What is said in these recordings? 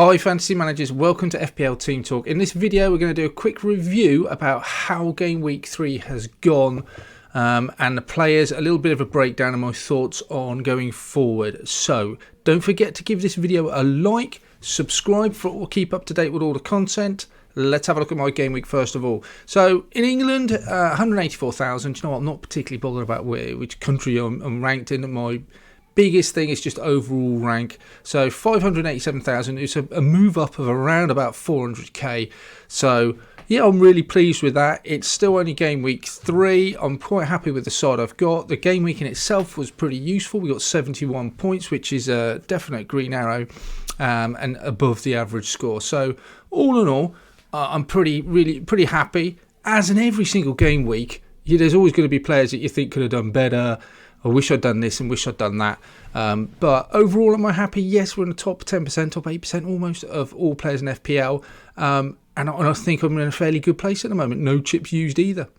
Hi Fantasy Managers, welcome to FPL Team Talk. In this video we're going to do a quick review about how Game Week 3 has gone and the players, a little bit of a breakdown of my thoughts on going forward. So don't forget to give this video a like, subscribe for keep up to date with all the content. Let's have a look at my game week first of all. So in England, 184,000. You know what, I'm not particularly bothered about which country I'm ranked in. My biggest thing is just overall rank. So 587,000 is a move up of around about 400k. So yeah, I'm really pleased with that. It's still only game week 3. I'm quite happy with the side I've got. The game week in itself was pretty useful. We got 71 points, which is a definite green arrow and above the average score. So all in all, I'm pretty happy. As in every single game week, there's always going to be players that you think could have done better. I wish I'd done this and wish I'd done that. But overall, am I happy? Yes, we're in the top 10%, top 8% almost of all players in FPL. And I think I'm in a fairly good place at the moment. No chips used either.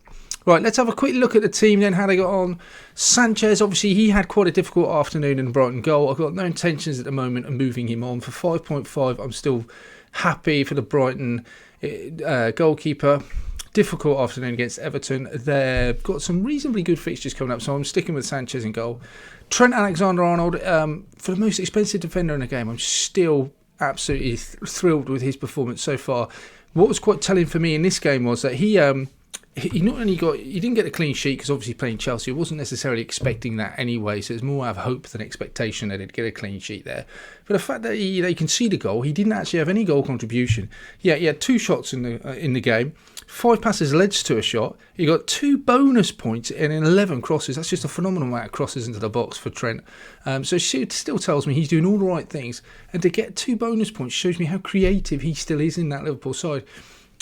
Right, let's have a quick look at the team then, how they got on. Sanchez, obviously, he had quite a difficult afternoon in Brighton goal. I've got no intentions at the moment of moving him on. For 5.5, I'm still happy for the Brighton goalkeeper. Difficult afternoon against Everton. They've got some reasonably good fixtures coming up, so I'm sticking with Sanchez in goal. Trent Alexander-Arnold, for the most expensive defender in the game, I'm still absolutely thrilled with his performance so far. What was quite telling for me in this game was that he not only didn't get a clean sheet because obviously playing Chelsea, I wasn't necessarily expecting that anyway, so it's more out of hope than expectation that he'd get a clean sheet there. But the fact that they conceded a goal, he didn't actually have any goal contribution. Yeah, he had 2 shots in the game, 5 passes led to a shot. He got 2 bonus points and 11 crosses. That's just a phenomenal amount of crosses into the box for Trent. So it still tells me he's doing all the right things, and to get 2 bonus points shows me how creative he still is in that Liverpool side.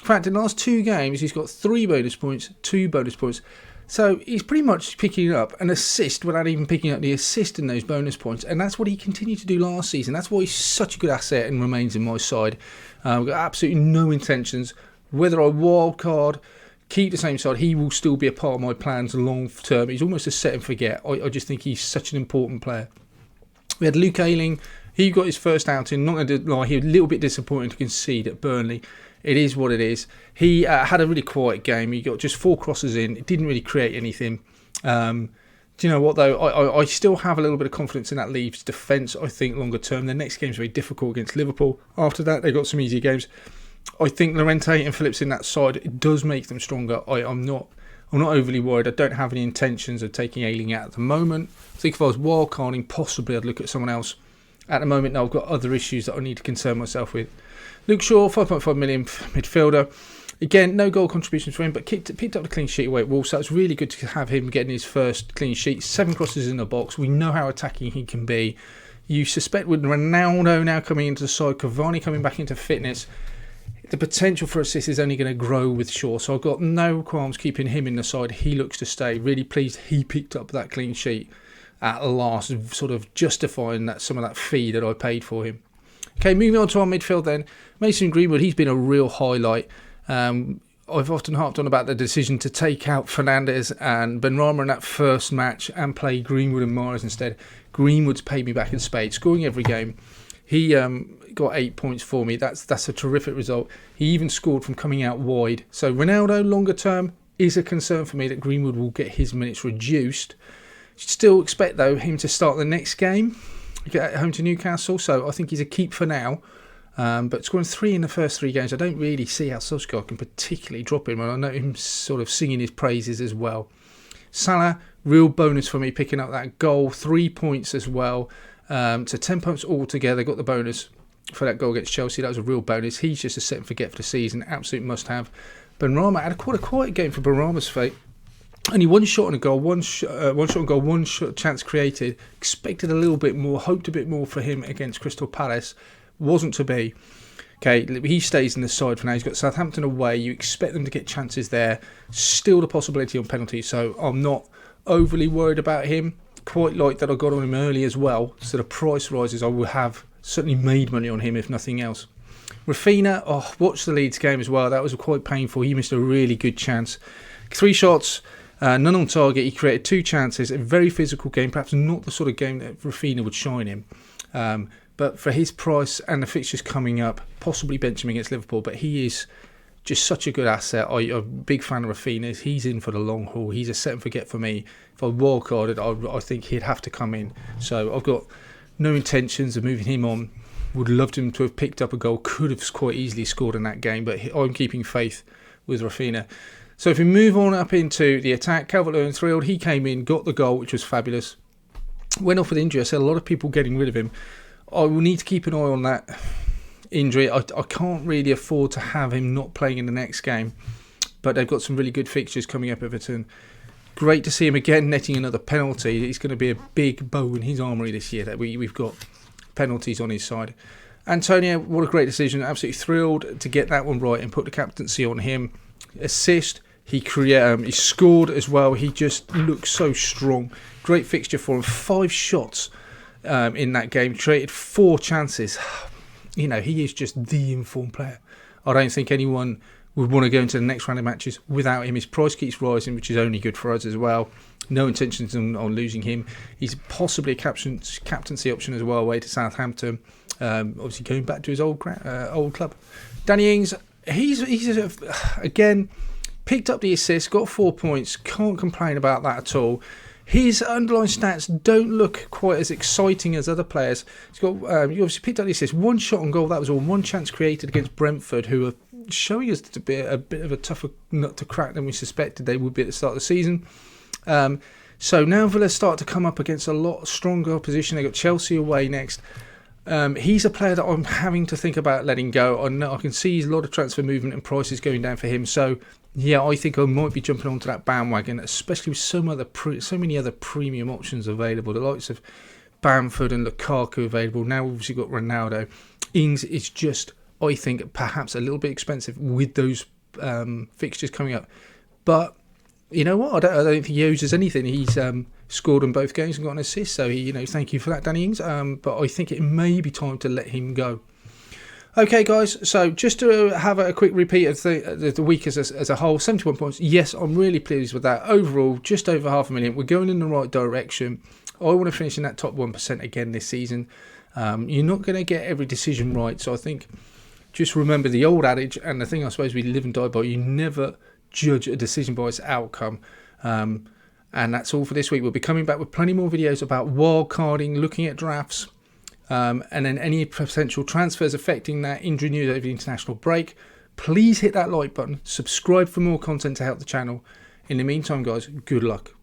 In fact, in the last 2 games, he's got 3 bonus points, 2 bonus points. So he's pretty much picking up an assist without even picking up the assist in those bonus points. And that's what he continued to do last season. That's why he's such a good asset and remains in my side. I've got absolutely no intentions. Whether I wildcard, keep the same side, he will still be a part of my plans long term. He's almost a set and forget. I just think he's such an important player. We had Luke Ayling. He got his first outing. Not going to lie, he was a little bit disappointed to concede at Burnley. It is what it is. He had a really quiet game. He got just 4 crosses in. It didn't really create anything. Do you know what, though? I still have a little bit of confidence in that Leeds defence, I think, longer term. Their next game's very difficult against Liverpool. After that, they've got some easier games. I think Llorente and Phillips in that side, it does make them stronger. I'm not overly worried. I don't have any intentions of taking Ayling out at the moment. I think if I was wildcarding, possibly I'd look at someone else. At the moment, now I've got other issues that I need to concern myself with. Luke Shaw, 5.5 million midfielder. Again, no goal contributions for him, but picked up the clean sheet away at Wolves. So it's really good to have him getting his first clean sheet. 7 crosses in the box. We know how attacking he can be. You suspect with Ronaldo now coming into the side, Cavani coming back into fitness, the potential for assists is only going to grow with Shaw. So I've got no qualms keeping him in the side. He looks to stay. Really pleased he picked up that clean sheet at last, sort of justifying some of that fee that I paid for him. Okay, moving on to our midfield then. Mason Greenwood, he's been a real highlight. I've often harped on about the decision to take out Fernandes and Benrahma in that first match and play Greenwood and Mahrez instead. Greenwood's paid me back in spades, scoring every game. He got 8 points for me. That's a terrific result. He even scored from coming out wide. So Ronaldo, longer term, is a concern for me that Greenwood will get his minutes reduced. Still expect, though, him to start the next game, get home to Newcastle. So I think he's a keep for now. But scoring 3 in the first 3 games, I don't really see how Solskjaer can particularly drop him. And I know him sort of singing his praises as well. Salah, real bonus for me, picking up that goal. 3 points as well. So 10 points altogether. Got the bonus for that goal against Chelsea. That was a real bonus. He's just a set and forget for the season. Absolute must-have. Benrahma had quite a quiet game for Benrahma's fate. Only 1 shot on a goal, one shot on goal, 1 shot chance created. Expected a little bit more, hoped a bit more for him against Crystal Palace. Wasn't to be. Okay, he stays in the side for now. He's got Southampton away. You expect them to get chances there. Still the possibility on penalties, so I'm not overly worried about him. Quite like that I got on him early as well. So the price rises, I will have certainly made money on him if nothing else. Rafinha, watched the Leeds game as well. That was quite painful. He missed a really good chance. 3 shots. None on target. He created 2 chances. A very physical game. Perhaps not the sort of game that Rafinha would shine in. But for his price and the fixtures coming up, possibly bench him against Liverpool. But he is just such a good asset. I'm a big fan of Rafinha. He's in for the long haul. He's a set and forget for me. If I wildcarded, I think he'd have to come in. So I've got no intentions of moving him on. Would love him to have picked up a goal. Could have quite easily scored in that game. But I'm keeping faith with Rafinha. So if we move on up into the attack, Calvert-Lewin 3-year-old, he came in, got the goal, which was fabulous. Went off with injury. I said a lot of people getting rid of him. I will need to keep an eye on that injury. I can't really afford to have him not playing in the next game. But they've got some really good fixtures coming up, Everton. Great to see him again netting another penalty. He's going to be a big bow in his armoury this year. That we've got penalties on his side. Antonio, what a great decision. Absolutely thrilled to get that one right and put the captaincy on him. Assist. He scored as well. He just looks so strong. Great fixture for him. 5 shots in that game. Created 4 chances. You know, he is just the informed player. I don't think anyone would want to go into the next round of matches without him. His price keeps rising, which is only good for us as well. No intentions on losing him. He's possibly a captaincy option as well, away to Southampton. Obviously going back to his old club. Danny Ings, he's again picked up the assist, got 4 points. Can't complain about that at all. His underlying stats don't look quite as exciting as other players. He's got he obviously picked up the assist, 1 shot on goal, that was all. 1 chance created against Brentford, who are showing us to be a bit of a tougher nut to crack than we suspected they would be at the start of the season. So now Villa start to come up against a lot stronger opposition. They've got Chelsea away next. He's a player that I'm having to think about letting go. I can see a lot of transfer movement and prices going down for him. So yeah, I think I might be jumping onto that bandwagon, especially with so many other premium options available. The likes of Bamford and Lukaku available. Now we've obviously got Ronaldo. Ings is just, I think, perhaps a little bit expensive with those fixtures coming up. But you know what? I don't think he owes us anything. He's scored in both games and got an assist. So thank you for that, Danny Ings. But I think it may be time to let him go. Okay, guys. So just to have a quick repeat of the week as a whole, 71 points. Yes, I'm really pleased with that. Overall, just over 500,000. We're going in the right direction. I want to finish in that top 1% again this season. You're not going to get every decision right. So I think just remember the old adage, and the thing I suppose we live and die by, you never judge a decision by its outcome. And that's all for this week. We'll be coming back with plenty more videos about wildcarding, looking at drafts, and then any potential transfers affecting that injury news over the international break. Please hit that like button, subscribe for more content to help the channel. In the meantime, guys, good luck.